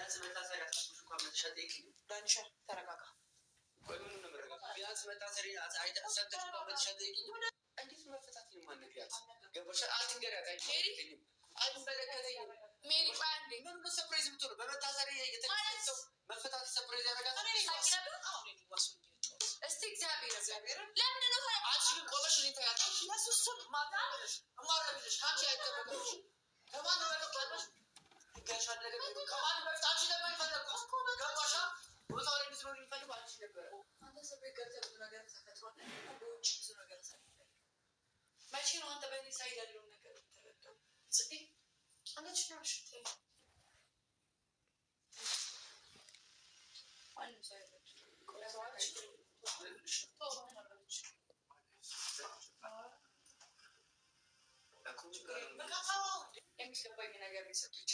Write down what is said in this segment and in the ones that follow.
ቢያንስ መታሰሪያ ታስቡሽ እንኳን መተሸጠይቅ ዳንሻ ተረጋጋ። ቆይ ምን ነው መረጋጋ? ቢያንስ መታሰሪያ ሰጥተሽ እንኳን መተሸጠይቅ እንዴት መፈታት ነው ማለት ቢያንስ ገባሽ? አትንገሪያት አይደለም አይመለከተኝም። ሜሪ ቆይ አንዴ ምን ነው ሰርፕራይዝ ብትሆን በመታሰሪያ የተከሰሰው መፈታት ሰርፕራይዝ ያደርጋታል። እስቲ እግዚአብሔር ለምን ነው አትሽልም? ቆመሽ ነው ታያታሽ ለሱስ ማታለሽ አማራብልሽ ካንቺ አይተበለሽ ከማን በለቀለሽ ይጋሻል ነገር ከማን በፍታች ነበር ፈለኩት ገባሻ ቦታው ላይ ብዙ ነው ይፈልጉ አንቺ ነበር አንተ ሰበይ ገርተህ ብዙ ነገር ተፈጥሯል። ብዙ ነገር ተፈጥሯል። መቼ ነው አንተ በእኔ ሳይድ ያለው ነገር ተረዳው? ጽጌ አንቺ ነው ሽት አንቺ ሳይድ ቆራዋች የሚገባኝ ነገር የሰጡች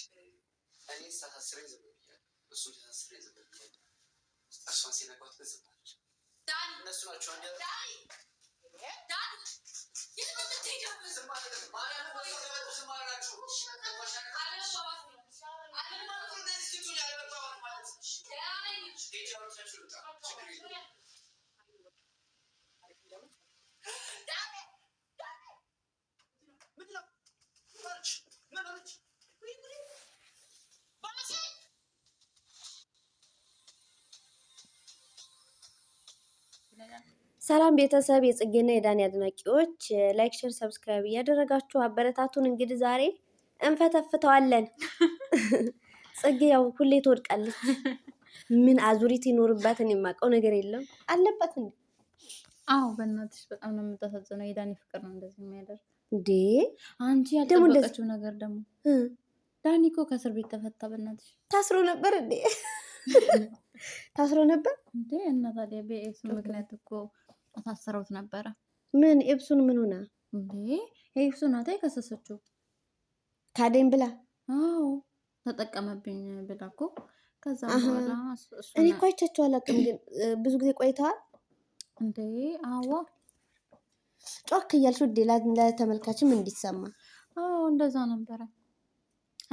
እኔ ሳታስረኝ ዝም ብያለሁ። እሱ ሳታስረኝ ዝም ብያለሁ። እሷን ሲነኳት ገዝባለች። ዳኒ እነሱ ናቸው አንድ ዳኒ ዝም ማለት ነው። ማርያም ወሰደው ዝም አላችሁ ሰላም ቤተሰብ የጽጌና የዳኒ አድናቂዎች ላይክ ሼር ሰብስክራይብ እያደረጋችሁ አበረታቱን። እንግዲህ ዛሬ እንፈተፍተዋለን። ጽጌ ያው ሁሌ ትወድቃለች። ምን አዙሪት ይኖርባት እኔ የማውቀው ነገር የለም አለባት እንዴ? አዎ በእናትሽ በጣም ነው የምታሳዝነው። የዳኒ ፍቅር ነው እንደዚህ የሚያደርግ እንዴ? አንቺ ያልጠበቀችው ነገር ደግሞ ዳኒ እኮ ከእስር ቤት ተፈታ። በእናትሽ ታስሮ ነበር እንዴ? ታስሮ ነበር እንዴ? እና ታዲያ በኤክስ ምክንያት እኮ ታሰረውት ነበረ። ምን ኤፕሱን ምን ሆነ እንዴ? ኤፕሱን ናታ የከሰሰችው ካደኝ ብላ። አዎ ተጠቀመብኝ ብላ እኮ። ከዛ በኋላ እኔ እኮ አይቻቸው አላውቅም፣ ግን ብዙ ጊዜ ቆይተዋል እንዴ? አዎ ጮክ እያልሽ ውዴ ለተመልካችም እንዲሰማ። አዎ እንደዛ ነበረ።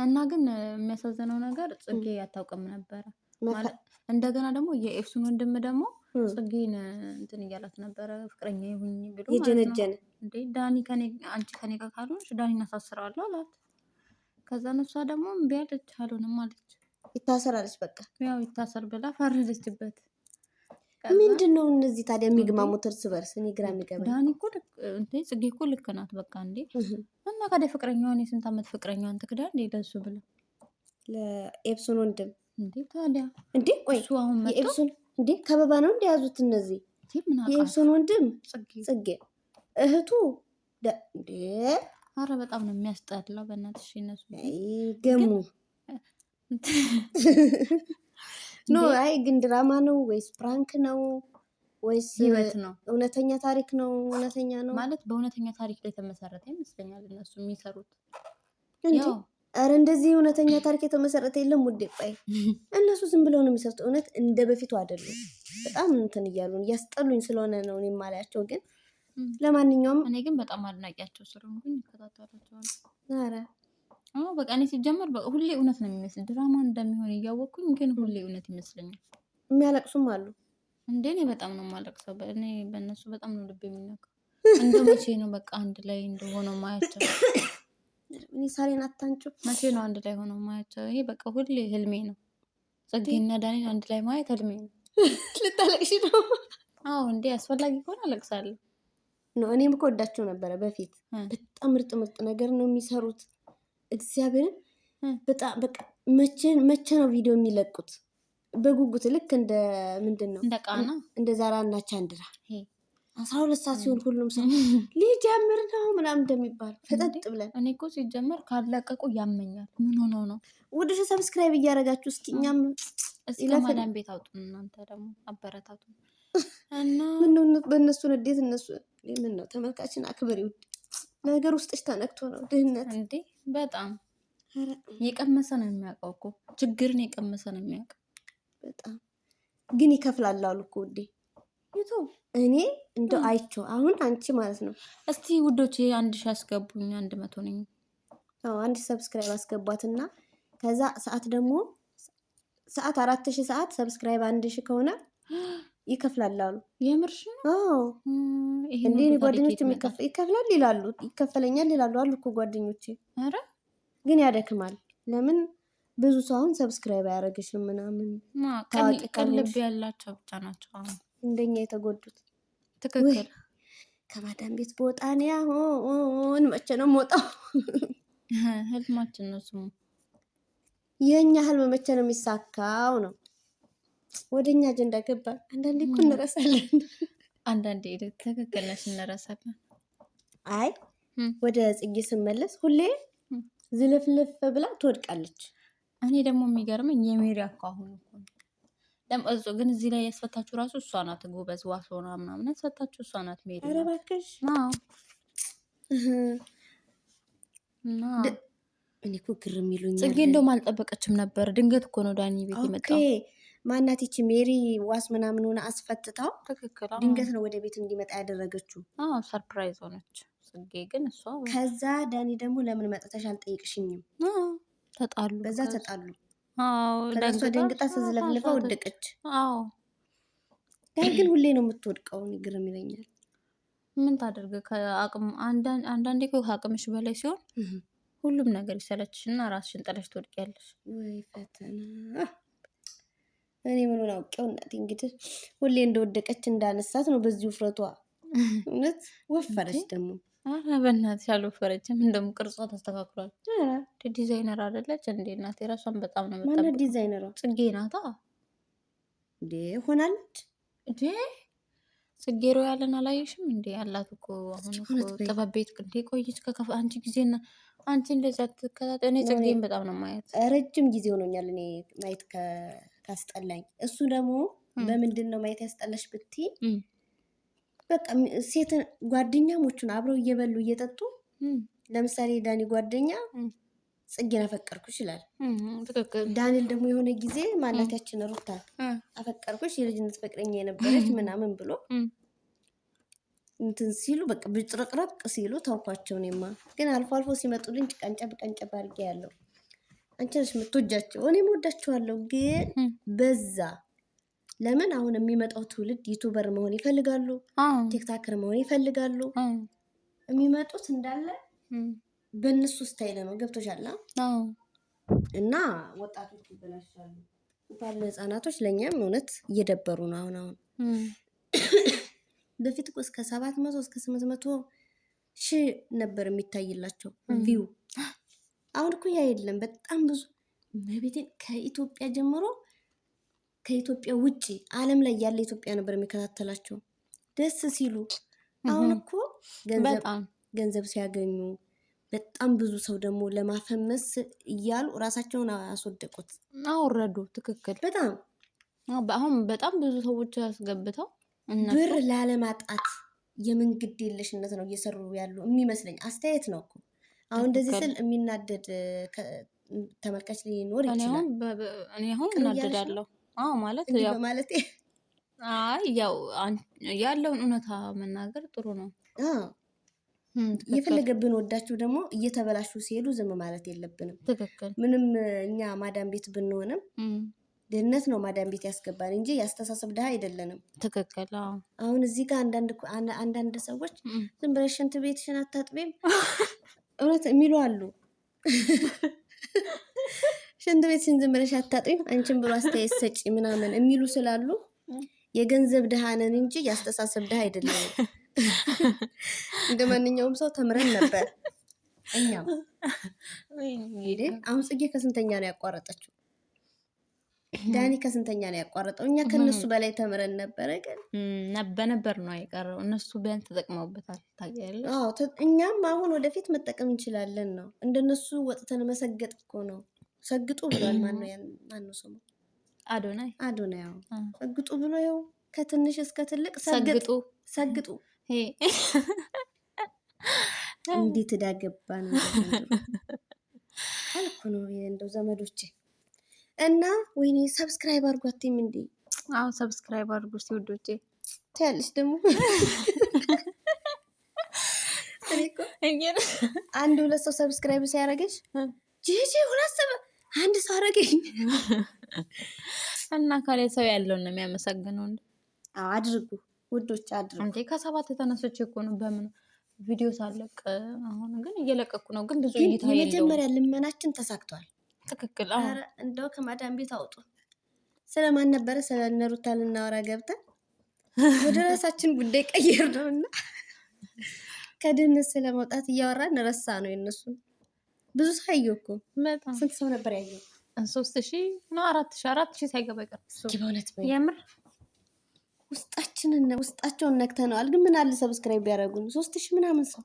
እና ግን የሚያሳዝነው ነገር ጽጌ አታውቅም ነበረ ማለት። እንደገና ደግሞ የኤፍሱን ወንድም ደግሞ ጽጌን እንትን እያላት ነበረ፣ ፍቅረኛ ይሁኝ ብሎ የጀነጀነ እንዴ ዳኒ አንቺ ከኔ ጋር ካልሆንሽ ዳኒ እናሳስረዋለሁ አላት። ከዛ እሷ ደግሞ እምቢ አለች፣ አልሆንም አለች። ይታሰራለች በቃ ያው ይታሰር ብላ ፈረደችበት። ምንድነው እነዚህ ታዲያ የሚግማሙት እርስ በርስ? እኔ ግራ የሚገባኝ ዳኒ እኮ እንዴ ጽጌ እኮ ልክ ናት በቃ እንዴ። እና ካደ ፍቅረኛዋን የስንት ዓመት ፍቅረኛዋን ትክዳ እንዴ ለሱ ብላ ለኤፕሱን ወንድም እንዴ? ታዲያ እንዴ ቆይ እሱ አሁን የኤፕሱን እንዴ ከበባ ነው እንደያዙት እነዚህ የኤፕሱን ወንድም ጽጌ እህቱ እንዴ? አረ በጣም ነው የሚያስጠላው በእናትሽ። እነሱ ገሙ ኖ አይ ግን ድራማ ነው ወይስ ፕራንክ ነው ወይስ ህይወት ነው? እውነተኛ ታሪክ ነው? እውነተኛ ነው ማለት በእውነተኛ ታሪክ ላይ ተመሰረተ ይመስለኛል እነሱ የሚሰሩት እንጂ። አረ እንደዚህ እውነተኛ ታሪክ የተመሰረተ የለም ውዴ። ቆይ እነሱ ዝም ብለው ነው የሚሰሩት። እውነት እንደ በፊቱ አይደሉም። በጣም እንትን እያሉን እያስጠሉኝ ስለሆነ ነው እኔ የማላያቸው። ግን ለማንኛውም እኔ ግን በጣም አድናቂያቸው ስለሆንኩኝ እከታተላቸዋለሁ። አረ አዎ በቃ እኔ ሲጀመር ሁሌ እውነት ነው የሚመስል ድራማ እንደሚሆን እያወቅኩኝ ግን ሁሌ እውነት ይመስለኛል። የሚያለቅሱም አሉ እንዴ? እኔ በጣም ነው የማለቅሰው። እኔ በእነሱ በጣም ነው ልብ የሚነካው። እንደ መቼ ነው በቃ አንድ ላይ እንደሆነው ማያቸው? እኔ ሳሬን አታንጩ። መቼ ነው አንድ ላይ ሆነው ማያቸው? ይሄ በቃ ሁሌ ህልሜ ነው። ጽጌና ዳኒን አንድ ላይ ማየት ህልሜ ነው። ልታለቅሽ ነው? አዎ እንዴ አስፈላጊ ከሆነ አለቅሳለሁ። እኔም እኮ ወዳቸው ነበረ በፊት። በጣም ምርጥ ምርጥ ነገር ነው የሚሰሩት። እግዚአብሔርን በጣም በቃ መቼ ነው ቪዲዮ የሚለቁት? በጉጉት ልክ እንደ ምንድን ነው እንደ ቃና እንደ ዛራ እና ቻንድራ 12 ሰዓት ሲሆን ሁሉም ሰው ሊጀምር ነው ምናምን እንደሚባል ፈጠጥ ብለን። እኔ እኮ ሲጀመር ካለቀቁ ያመኛል። ምን ሆኖ ነው? ውድሽ ሰብስክራይብ እያደረጋችሁ እስኪ እኛም እስከ ማዳም ቤት አውጡን። እናንተ ደግሞ አበረታቱ እና ምን ነው በእነሱ ንዴት እነሱ ምን ነው ተመልካችን አክብሪ። ነገር ውስጥሽ ተነክቶ ነው ድህነት እንዴ? በጣም የቀመሰ ነው የሚያውቀው እኮ ችግርን የቀመሰ ነው የሚያውቀው። በጣም ግን ይከፍላል አሉ እኮ ውዴ ዩቱብ። እኔ እንደው አይቼው አሁን አንቺ ማለት ነው። እስቲ ውዶቼ 1000 አስገቡኝ። 100 ነኝ። አዎ 1 ሰብስክራይብ አስገቧትና ከዛ ሰዓት ደግሞ ሰዓት 4000 ሰዓት ሰብስክራይብ 1000 ከሆነ ይከፍላል አሉ። የምርሽ ነው? አዎ እንዴ ጓደኞች ይከፍላል ይላሉ፣ ይከፈለኛል ይላሉ አሉ እኮ ጓደኞቼ። ኧረ ግን ያደክማል። ለምን ብዙ ሰው አሁን ሰብስክራይብ አያደርግሽም ምናምን። ቀልብ ያላቸው ብቻ ናቸው እንደኛ የተጎዱት። ትክክል። ከማዳም ቤት በወጣኔ አሁን መቼ ነው የምወጣው? ህልማችን ነው ስሙ። የኛ ህልም መቼ ነው የሚሳካው ነው። ወደኛ አጀንዳ ገባን። አንዳንዴ እኮ እንረሳለን። አንዳንዴ ትክክል ነሽ፣ እንረሳለን። አይ ወደ ጽጌ ስመለስ ሁሌ ዝልፍልፍ ብላ ትወድቃለች። እኔ ደግሞ የሚገርመኝ የሜሪ አሁን እኮ እሱ ግን እዚህ ላይ ያስፈታችሁ ራሱ እሷ ናት። ጎበዝ ዋስ ሆና ምናምን ያስፈታችሁ እሷ ናት ሜሪ። ኧረ እባክሽ እና እኔ እኮ ግርም ይሉኛል። ጽጌ እንደውም አልጠበቀችም ነበር። ድንገት እኮ ነው ዳኒ ቤት የመጣው። ማናት ይቺ ሜሪ ዋስ ምናምን ሆነ አስፈትታው ትክክል። ድንገት ነው ወደ ቤት እንዲመጣ ያደረገችው። ሰርፕራይዝ ሆነች ጽጌ። ግን እሷ ከዛ ዳኒ ደግሞ ለምን መጥተሽ አልጠይቅሽኝም? ተጣሉ። በዛ ተጣሉ። ከዛ ደንግጣ ተዝለፍልፋ ወደቀች። ግን ሁሌ ነው የምትወድቀው። ግርም ይለኛል። ምን ታደርግ? ከአቅም አንዳንዴ እኮ ከአቅምሽ በላይ ሲሆን ሁሉም ነገር ይሰለችሽና ራስሽን ጥለሽ ትወድቂያለሽ። ወይ ፈተና! እኔ ምኑን አውቄው እናቴ። እንግዲህ ሁሌ እንደወደቀች እንዳነሳት ነው በዚህ ውፍረቷ። እውነት ወፈረች ደግሞ። ኧረ በእናትሽ አልወፈረችም። እንደውም ቅርጿ ተስተካክሏል። ዲዛይነር አይደለች እንዴ እናቴ? ራሷን በጣም ነው የምጠብቀው። ማነው ዲዛይነሯ? ጽጌ ናታ እንዴ? ሆናለች እንዴ? ጽጌ ሮያልን አላየሽም እንዴ? አላት እኮ አሁን እኮ ጥበብ ቤት እንዴ ቆየች። አንቺ ጊዜና አንቺ እንደዛ ትከታተል። እኔ ጽጌን በጣም ነው ማየት። ረጅም ጊዜ ሆኖኛል እኔ ማየት ካስጠላኝ። እሱ ደግሞ በምንድን ነው ማየት ያስጠላሽ ብትይ፣ በቃ ሴት ጓደኛሞቹን አብረው እየበሉ እየጠጡ፣ ለምሳሌ ዳኒ ጓደኛ ጽጌን አፈቀርኩሽ ይላል። ዳንኤል ደግሞ የሆነ ጊዜ ማናታችን ሩታ አፈቀርኩሽ የልጅነት ፍቅረኛ የነበረች ምናምን ብሎ እንትን ሲሉ በቃ ብጭረቅረቅ ሲሉ ታውኳቸው። እኔማ ግን አልፎ አልፎ ሲመጡልኝ ቀንጨብ አድርጌ ያለው አንቺ ነሽ የምትወጃቸው። እኔም ወዳቸዋለሁ፣ ግን በዛ። ለምን አሁን የሚመጣው ትውልድ ዩቱበር መሆን ይፈልጋሉ፣ ቲክታከር መሆን ይፈልጋሉ። የሚመጡት እንዳለ በእነሱ ስታይል ነው። ገብቶሻል? እና ወጣቶች ይበላሻሉ ባለ ህጻናቶች። ለእኛም እውነት እየደበሩ ነው። አሁን በፊት እኮ እስከ 700 እስከ 800 ሺህ ነበር የሚታይላቸው ቪው። አሁን እኮ ያ የለም። በጣም ብዙ መቤቴን ከኢትዮጵያ ጀምሮ ከኢትዮጵያ ውጪ ዓለም ላይ ያለ ኢትዮጵያ ነበር የሚከታተላቸው ደስ ሲሉ። አሁን እኮ ገንዘብ ሲያገኙ በጣም ብዙ ሰው ደግሞ ለማፈመስ እያሉ ራሳቸውን አስወደቁት፣ አወረዱ። ትክክል። በጣም አሁን በጣም ብዙ ሰዎች ያስገብተው ብር ላለማጣት የምንግድ የለሽነት ነው እየሰሩ ያሉ የሚመስለኝ። አስተያየት ነው እኮ። አሁን እንደዚህ ስል የሚናደድ ተመልካች ሊኖር ይችላል። እኔ አሁን እናደዳለሁ። ማለት ያው ማለት ያው ያለውን እውነታ መናገር ጥሩ ነው። የፈለገብን ወዳችሁ ደግሞ እየተበላሹ ሲሄዱ ዝም ማለት የለብንም። ትክክል። ምንም እኛ ማዳም ቤት ብንሆንም ድህነት ነው ማዳም ቤት ያስገባን እንጂ ያስተሳሰብ ድሃ አይደለንም። ትክክል። አሁን እዚህ ጋር አንዳንድ ሰዎች ዝም ብለሽ ሽንት ቤትሽን አታጥቢም እውነት የሚሉ አሉ። ሽንት ቤትሽን ዝም ብለሽ አታጥቢም አንቺን ብሎ አስተያየት ሰጪ ምናምን የሚሉ ስላሉ የገንዘብ ድሃ ነን እንጂ ያስተሳሰብ ድሃ አይደለንም። እንደ ማንኛውም ሰው ተምረን ነበር እኛም። አሁን ጽጌ ከስንተኛ ነው ያቋረጠችው? ዳኒ ከስንተኛ ነው ያቋረጠው? እኛ ከነሱ በላይ ተምረን ነበረ። ግን በነበር ነው የቀረው። እነሱ ቢያንስ ተጠቅመውበታል። ታውቂያለሽ? እኛም አሁን ወደፊት መጠቀም እንችላለን ነው። እንደነሱ ወጥተን መሰገጥ እኮ ነው። ሰግጡ ብሏል። ማነው ስሙ? አዶናይ። ያው ሰግጡ ብሎ ይኸው ከትንሽ እስከ ትልቅ ሰግጡ። እንዴት እዳገባ ነው አልኩ ነው እንደው ዘመዶቼ። እና ወይኔ ሰብስክራይብ አድርጓትም እንዴ? አዎ ሰብስክራይብ አድርጉ ሲወዶቼ። ታያለሽ ደግሞ አንድ ሁለት ሰው ሰብስክራይብ ሲያደርግሽ ጂጂ ሁለት ሰው አንድ ሰው አደረገኝ እና ካለ ሰው ያለውን ነው የሚያመሰግነው እንዴ? አድርጉ ውዶች አድርጉ እንዴ። ከ7 ተነስቼ እኮ ነው በምን ቪዲዮ ሳለቅ። አሁን ግን እየለቀኩ ነው፣ ግን ብዙ እይታ የለውም። የመጀመሪያ ልመናችን ተሳክቷል። ትክክል። ኧረ እንደው ከማዳም ቤት አውጡ። ስለማን ነበረ? ስለ እነ ሩታ ልናወራ ገብተን ወደ ራሳችን ጉዳይ ቀየር ነውና ከድህነት ስለመውጣት እያወራን ረሳ ነው የነሱን። ብዙ ሰው አየሁ እኮ። በጣም ስንት ሰው ነበር ያየው? 3000 ነው 4000 ሳይገባ ይቀር። በእውነት የምር ውስጣቸውን ነክተነዋል። ግን ምን አለ ሰብስክራይብ ቢያደርጉን 3000 ምናምን ሰው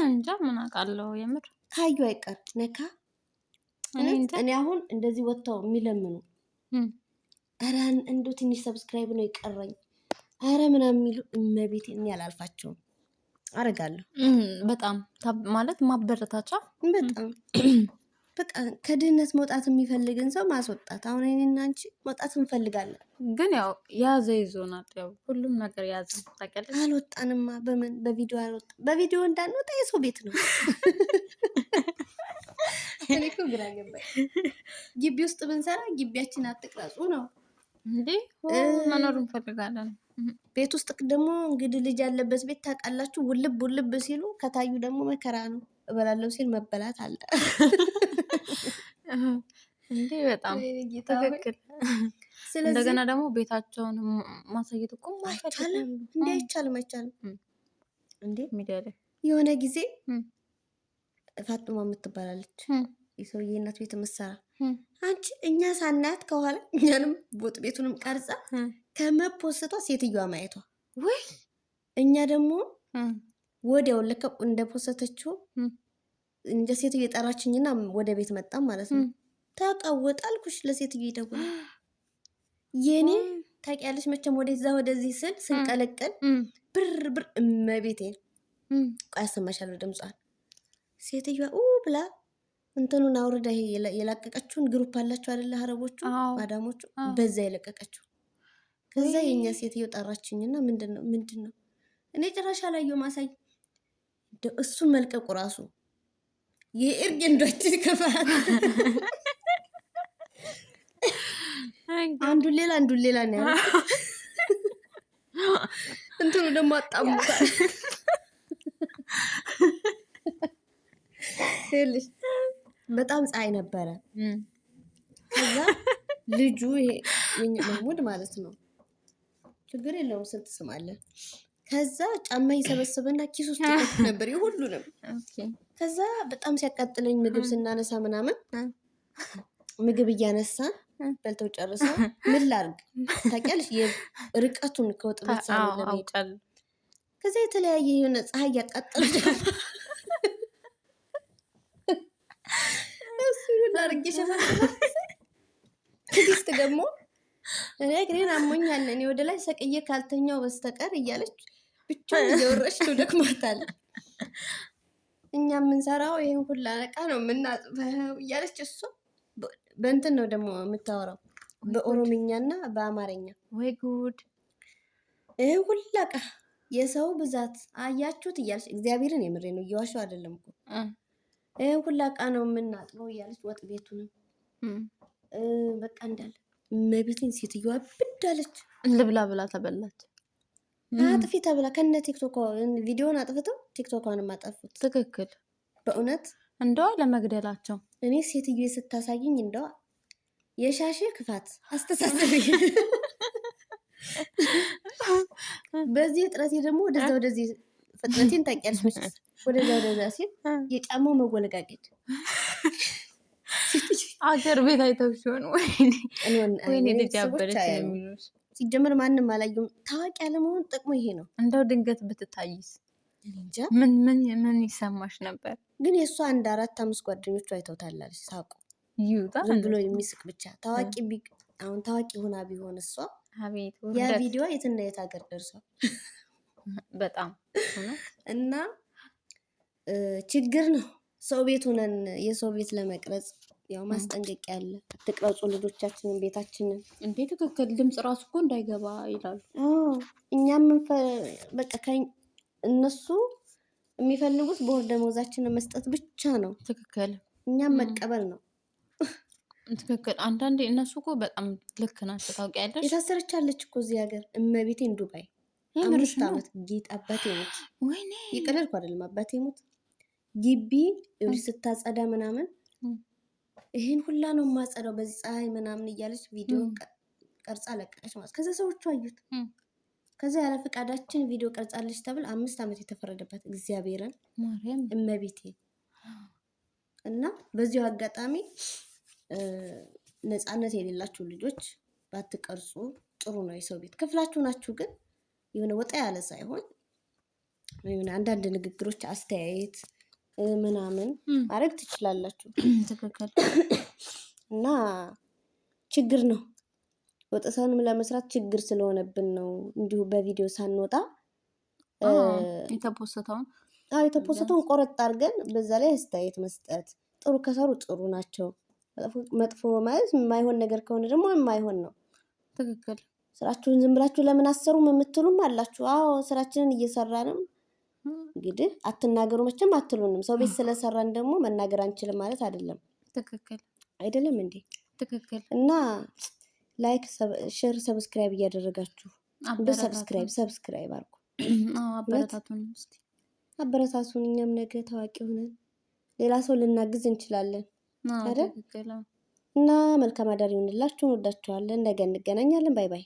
እንጃ ምን አውቃለሁ። የምር ካዩ አይቀር ነካ። እኔ አሁን እንደዚህ ወጥተው የሚለምኑ ኧረ እንደው ትንሽ ሰብስክራይብ ነው የቀረኝ ኧረ ምናምን የሚሉ እመቤቴ እኔ አላልፋቸውም። አደርጋለሁ በጣም ማለት ማበረታቻ በጣም በቃ ከድህነት መውጣት የሚፈልግን ሰው ማስወጣት። አሁን እኔና አንቺ መውጣት እንፈልጋለን፣ ግን ያው ያዘ ይዞናል። ያው ሁሉም ነገር ያዘ። ታውቂያለሽ። አልወጣንማ። በምን በቪዲዮ አልወጣ። በቪዲዮ እንዳንወጣ የሰው ቤት ነው። እኔ እኮ ግራ ገባኝ። ግቢ ውስጥ ብንሰራ ግቢያችን አትቅረጹ ነው እንዴ? መኖር እንፈልጋለን። ቤት ውስጥ ደግሞ እንግዲህ ልጅ ያለበት ቤት ታውቃላችሁ። ውልብ ሲሉ ከታዩ ደግሞ መከራ ነው። እበላለሁ ሲል መበላት አለ እንዴ? በጣም ትክክል። እንደገና ደግሞ ቤታቸውን ማሳየት እኮ አይቻልም። እንዴ አይቻልም እንዴ? የሆነ ጊዜ ፋጡማ የምትባላለች የሰውዬ እናት ቤት የምትሰራ አንቺ እኛ ሳናያት ከኋላ እኛንም ቦጥ ቤቱንም ቀርጻ ከመፖስቷ ሴትዮዋ ማየቷ ወይ እኛ ደግሞ ወዲያው ለከ እንደፖሰተችው እንደ ሴትዮ የጠራችኝና ወደ ቤት መጣም ማለት ነው። ታቃወጣልኩሽ ለሴትዮ ይደውል የኔ ታውቂያለሽ። መቼም ወደዚህ ስል ስንቀለቀል ብር እመቤቴ ቆይ አሰማሻለሁ ድምጿን። ሴትዮዋ ብላ እንትኑን አውርዳ ይሄ የላቀቀችውን ግሩፕ አላችሁ አይደለ? አረቦቹ ማዳሞቹ በዛ የለቀቀችው። ከዛ የኛ ሴትዮ ጠራችኝና ምንድነው እኔ ጭራሽ አላየው ማሳይ እሱን መልቀቁ ራሱ የእርግ እንዶችን ከፋት አንዱን ሌላ ነው ያለው። እንትኑ ደግሞ አጣሙታል። ይኸውልሽ በጣም ፀሐይ ነበረ። ከዛ ልጁ ይሄ መህሙድ ማለት ነው፣ ችግር የለውም ስንት ስም አለ። ከዛ ጫማ ይሰበስብና ኪስ ውስጥ ይከት ነበር የሁሉንም። ከዛ በጣም ሲያቃጥለኝ ምግብ ስናነሳ ምናምን ምግብ እያነሳን በልተው ጨርሰው ምን ላድርግ ታውቂያለሽ፣ የርቀቱን ከወጥ ቤት ሳሉ ለመሄድ ከዛ የተለያየ የሆነ ፀሐይ ያቃጠለ ላርጌ ሸፋፍ ትግስት ደግሞ እኔ እግሬን አሞኛል እኔ ወደ ላይ ሰቅዬ ካልተኛው በስተቀር እያለች ብቻውን እየወረች ነው ደክማታል። እኛ የምንሰራው ይሄን ሁላ እቃ ነው የምናጥበው እያለች እሷ በእንትን ነው ደግሞ የምታወራው በኦሮምኛና በአማርኛ። ወይ ጉድ! ይሄን ሁላ እቃ የሰው ብዛት አያችሁት እያለች እግዚአብሔርን የምሬ ነው እየዋሸው አይደለም እኮ ይሄን ሁላ እቃ ነው የምናጥበው እያለች ወጥ ቤቱንም በቃ እንዳለ መቤቴን ሴትዮዋ ብዳለች። ልብላ ብላ ተበላች። አጥፊ ተብላ ከነ ቲክቶክ ቪዲዮን አጥፍተው ቲክቶኳንም አጠፉት። ትክክል። በእውነት እንደዋ ለመግደላቸው እኔ ሴትዮ ስታሳይኝ እንደዋ የሻሽ ክፋት አስተሳሰብ በዚህ እጥረቴ ደግሞ ወደዚህ ፍጥነቴን ታውቂያለሽ መቼስ ወደዛ ሲል የጫማው መወለጋገድ አገር ቤት አይተው ሲሆን ወይኔ ልጅ አበረች የሚሉት ሲጀምር ማንም አላየሁም። ታዋቂ ያለመሆን ጥቅሙ ይሄ ነው። እንደው ድንገት ብትታይስ ምን ይሰማሽ ነበር? ግን የእሷ 1-4-5 ጓደኞቹ አይተውታላለች። ሳቁ ዝም ብሎ የሚስቅ ብቻ አሁን ታዋቂ ሆና ቢሆን እሷ ያ ቪዲዮ የትና የት ሀገር ደርሷል። በጣም እና ችግር ነው። ሰው ቤት ሆነን የሰው ቤት ለመቅረጽ ያው ማስጠንቀቂያ አለ። አትቅረጹ ልጆቻችንን ቤታችንን። እንዴ ትክክል። ድምጽ ራሱ እኮ እንዳይገባ ይላሉ። እኛም በቃ እነሱ የሚፈልጉት በወር ደመወዛችንን መስጠት ብቻ ነው። ትክክል። እኛም መቀበል ነው። ትክክል። አንዳንዴ እነሱ እኮ በጣም ልክ ናቸው ታውቂያለሽ። የታሰረች አለች እኮ እዚህ ሀገር እመቤቴን ዱባይ 5 ዓመት ጌጥ አባቴ ሞት። ወይኔ ይቀለልኩ አይደለም አባቴ ሞት ግቢ ስታጸዳ ምናምን ይሄን ሁላ ነው የማጸዳው በዚህ ፀሐይ ምናምን እያለች ቪዲዮ ቀርጻ ለቀቀች ማለት። ከዛ ሰዎቹ አዩት። ከዛ ያለ ፈቃዳችን ቪዲዮ ቀርጻለች ተብል 5 ዓመት የተፈረደበት እግዚአብሔርን ማርያም እመቤቴ። እና በዚሁ አጋጣሚ ነፃነት የሌላችሁ ልጆች ባትቀርጹ ጥሩ ነው። የሰው ቤት ክፍላችሁ ናችሁ፣ ግን የሆነ ወጣ ያለ ሳይሆን የሆነ አንዳንድ ንግግሮች አስተያየት ምናምን ማድረግ ትችላላችሁ። ትክክል። እና ችግር ነው ወጥተንም ለመስራት ችግር ስለሆነብን ነው እንዲሁ በቪዲዮ ሳንወጣ የተፖስተውን ቆረጥ አድርገን በዛ ላይ አስተያየት መስጠት። ጥሩ ከሰሩ ጥሩ ናቸው፣ መጥፎ ማለት የማይሆን ነገር ከሆነ ደግሞ የማይሆን ነው። ትክክል። ስራችሁን ዝም ብላችሁ ለምን አሰሩም የምትሉም አላችሁ። አዎ ስራችንን እየሰራንም እንግዲህ አትናገሩ መቼም አትሉንም። ሰው ቤት ስለሰራን ደግሞ መናገር አንችልም ማለት አይደለም። ትክክል አይደለም እንዴ? ትክክል። እና ላይክ፣ ሼር፣ ሰብስክራይብ እያደረጋችሁ ሰብስክራይብ አድርጉ። አበረታቱን እስቲ አበረታቱን። እኛም ነገ ታዋቂ ሆነን ሌላ ሰው ልናግዝ እንችላለን አይደል? እና መልካም አዳር ይሁንላችሁ። እንወዳችኋለን። ነገ እንገናኛለን። ባይ ባይ።